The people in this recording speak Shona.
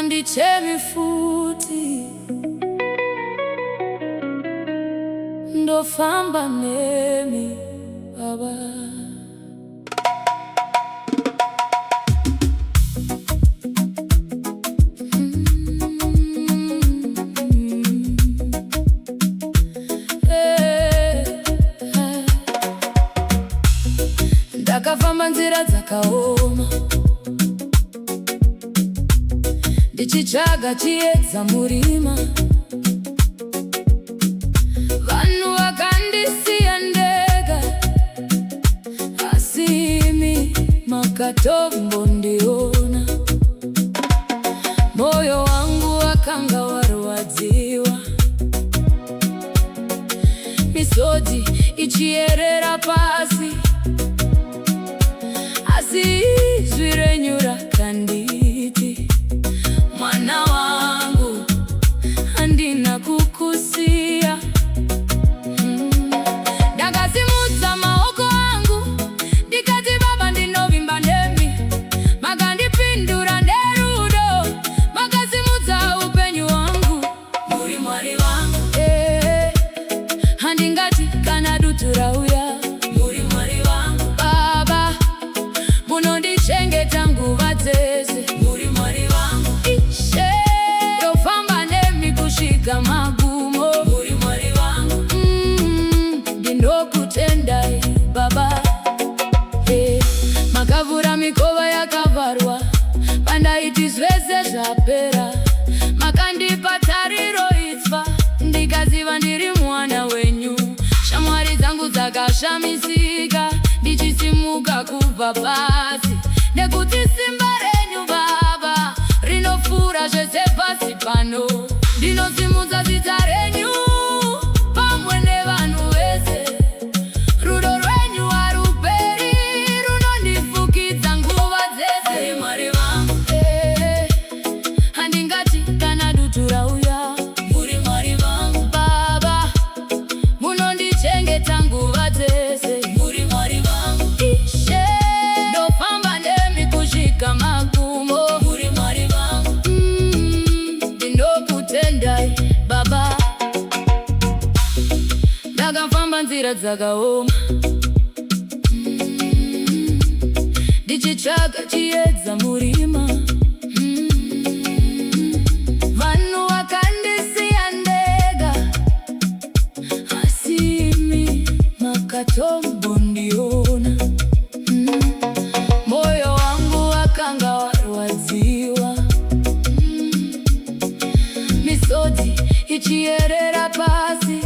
unondichemi futi, ndofamba nemi baba. Ndakafamba nzira dzakaoma, ndichitsvaga chiedza murima. Vanhu vakandisiya ndega, asi imi makatombondiona. Moyo wangu wakanga warwadziwa, misodzi ichiyerera pasi, asi izwi renyu rakanditi, mwana wangu, handina kukusiya. Ndakasimudza maoko angu, ndikati baba ndinovimba nemi. Makandipindura nerudo, makasimudza upenyu wangu. Muri Mwari Vangu, handingati kana dutu rauya. Muri Mwari Vangu, baba munondichengeta nguva dzese. Muri Mwari Vangu, ishe ndofamba nemi kusvika magumo. Muri Mwari Vangu, ndinokutendai baba. Makavhura mikova yakavharwa, pandaiti zvese zvapera. Makandipa tariro itsva, ndikaziva ndiri mwana wenyu. Shamwari dzangu dzakashamisika, ndichisimuka kubva pasi, nekuti simba renyu baba rinopfuura zvese pasi pano. Ndinosimudza zita renyu pamwe nevanhu vese. Rudo rwenyu haruperi, runondifukidza nguva dzese. Muri Mwari Vangu, handingati kana dutu rauya. Muri Mwari Vangu, baba munondichengeta nguva dzese. Muri Mwari Vangu, ishe ndofamba nemi kusvika magumo. Muri Mwari Vangu, ndinokutendai baba. Ndakafamba nzira dzakaoma, ndichitsvaga chiedza murima. Vanhu vakandisiya ndega, asi imi makatombondiona. Moyo wangu wakanga warwadziwa, misodzi ichiyerera pasi,